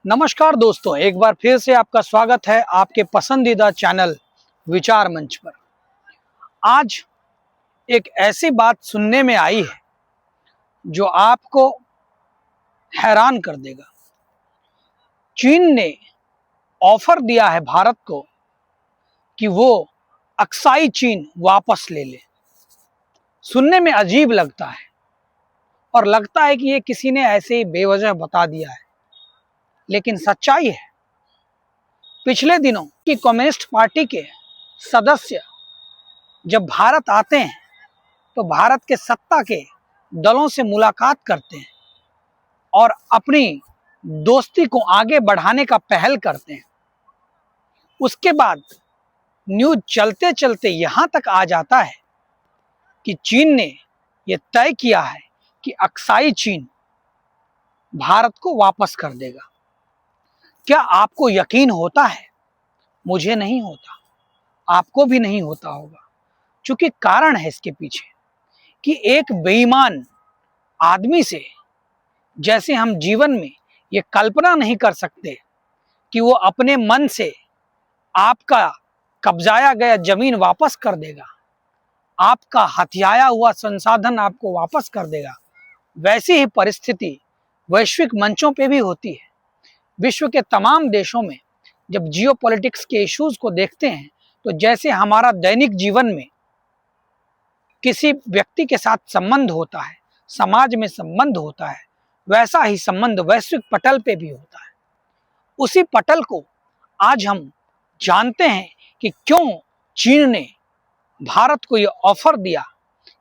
नमस्कार दोस्तों, एक बार फिर से आपका स्वागत है आपके पसंदीदा चैनल विचार मंच पर। आज एक ऐसी बात सुनने में आई है जो आपको हैरान कर देगा। चीन ने ऑफर दिया है भारत को कि वो अक्साई चीन वापस ले ले। सुनने में अजीब लगता है और लगता है कि ये किसी ने ऐसे ही बेवजह बता दिया है, लेकिन सच्चाई है। पिछले दिनों की कम्युनिस्ट पार्टी के सदस्य जब भारत आते हैं तो भारत के सत्ता के दलों से मुलाकात करते हैं और अपनी दोस्ती को आगे बढ़ाने का पहल करते हैं। उसके बाद न्यूज़ चलते चलते यहाँ तक आ जाता है कि चीन ने यह तय किया है कि अक्साई चीन भारत को वापस कर देगा। क्या आपको यकीन होता है? मुझे नहीं होता, आपको भी नहीं होता होगा, क्योंकि कारण है इसके पीछे कि एक बेईमान आदमी से जैसे हम जीवन में ये कल्पना नहीं कर सकते कि वो अपने मन से आपका कब्जाया गया जमीन वापस कर देगा, आपका हथियाया हुआ संसाधन आपको वापस कर देगा, वैसी ही परिस्थिति वैश्विक मंचों पे भी होती है। विश्व के तमाम देशों में जब जियोपॉलिटिक्स के इश्यूज को देखते हैं तो जैसे हमारा दैनिक जीवन में किसी व्यक्ति के साथ संबंध होता है, समाज में संबंध होता है, वैसा ही संबंध वैश्विक पटल पे भी होता है। उसी पटल को आज हम जानते हैं कि क्यों चीन ने भारत को यह ऑफर दिया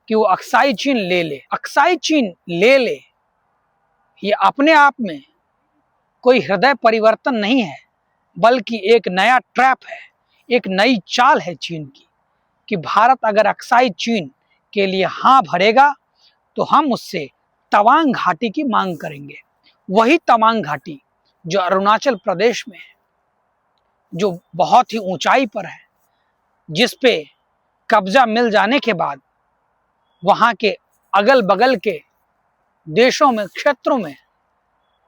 कि वो अक्साई चीन ले ले। अक्साई चीन ले ले ये अपने आप में कोई हृदय परिवर्तन नहीं है, बल्कि एक नया ट्रैप है, एक नई चाल है चीन की कि भारत अगर अक्साई चीन के लिए हाँ भरेगा तो हम उससे तवांग घाटी की मांग करेंगे। वही तवांग घाटी जो अरुणाचल प्रदेश में है, जो बहुत ही ऊंचाई पर है, जिस पे कब्जा मिल जाने के बाद वहाँ के अगल बगल के देशों में, क्षेत्रों में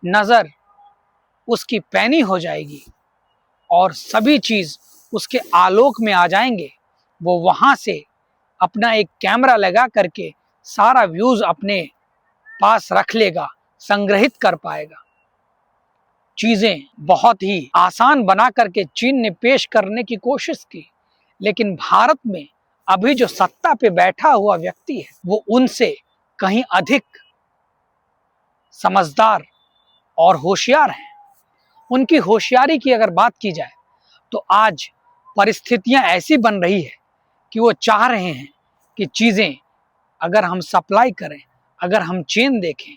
नज़र उसकी पैनी हो जाएगी और सभी चीज़ उसके आलोक में आ जाएंगे। वो वहाँ से अपना एक कैमरा लगा करके सारा व्यूज अपने पास रख लेगा, संग्रहित कर पाएगा। चीजें बहुत ही आसान बना करके चीन ने पेश करने की कोशिश की, लेकिन भारत में अभी जो सत्ता पे बैठा हुआ व्यक्ति है वो उनसे कहीं अधिक समझदार और होशियार है। उनकी होशियारी की अगर बात की जाए तो आज परिस्थितियां ऐसी बन रही है कि वो चाह रहे हैं कि चीज़ें अगर हम सप्लाई करें, अगर हम चेन देखें,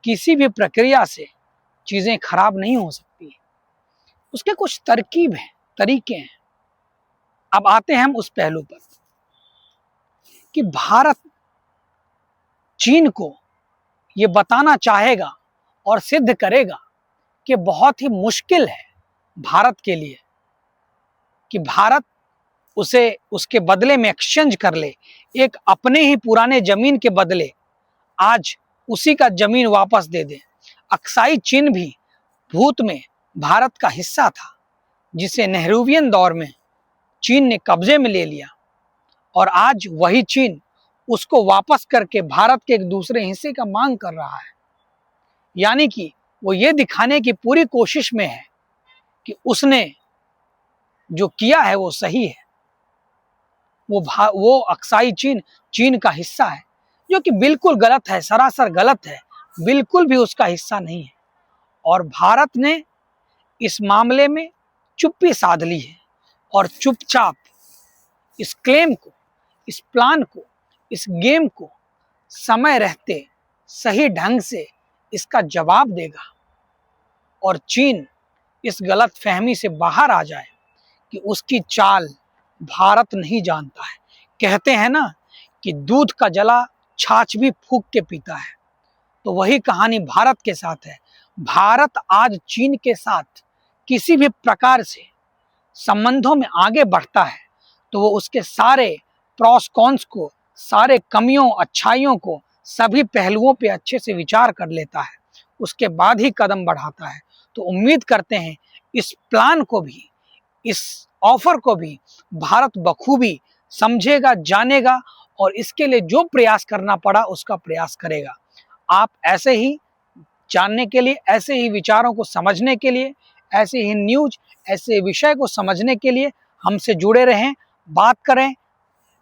किसी भी प्रक्रिया से चीज़ें खराब नहीं हो सकती। उसके कुछ तरकीब हैं, तरीके हैं। अब आते हैं हम उस पहलू पर कि भारत चीन को ये बताना चाहेगा और सिद्ध करेगा कि बहुत ही मुश्किल है भारत के लिए कि भारत उसे उसके बदले में एक्सचेंज कर ले। एक अपने ही पुराने जमीन के बदले आज उसी का जमीन वापस दे दे। अक्साई चीन भी भूत में भारत का हिस्सा था, जिसे नेहरूवियन दौर में चीन ने कब्जे में ले लिया और आज वही चीन उसको वापस करके भारत के एक दूसरे हिस्से का मांग कर रहा है। यानी कि वो ये दिखाने की पूरी कोशिश में है कि उसने जो किया है वो सही है। वो अक्साई चीन चीन का हिस्सा है, जो कि बिल्कुल गलत है, सरासर गलत है, बिल्कुल भी उसका हिस्सा नहीं है। और भारत ने इस मामले में चुप्पी साध ली है और चुपचाप इस क्लेम को, इस प्लान को, इस गेम को समय रहते सही ढंग से इसका जवाब देगा और चीन इस गलत फहमी से बाहर आ जाए कि उसकी चाल भारत नहीं जानता है। कहते हैं ना कि दूध का जला छाछ भी फूंक के पीता है, तो वही कहानी भारत के साथ है। भारत आज चीन के साथ किसी भी प्रकार से संबंधों में आगे बढ़ता है तो वो उसके सारे प्रॉस कॉन्स को, सारे कमियों अच्छाइयों को, सभी पहलुओं पे अच्छे से विचार कर लेता है, उसके बाद ही कदम बढ़ाता है। तो उम्मीद करते हैं इस प्लान को भी, इस ऑफर को भी भारत बखूबी समझेगा, जानेगा और इसके लिए जो प्रयास करना पड़ा उसका प्रयास करेगा। आप ऐसे ही जानने के लिए, ऐसे ही विचारों को समझने के लिए, ऐसे ही न्यूज, ऐसे विषय को समझने के लिए हमसे जुड़े रहें, बात करें,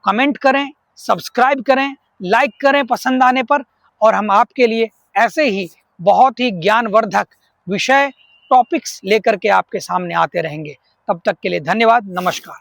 कमेंट करें, सब्सक्राइब करें, लाइक करें पसंद आने पर। और हम आपके लिए ऐसे ही बहुत ही ज्ञानवर्धक विषय, टॉपिक्स लेकर के आपके सामने आते रहेंगे। तब तक के लिए धन्यवाद, नमस्कार।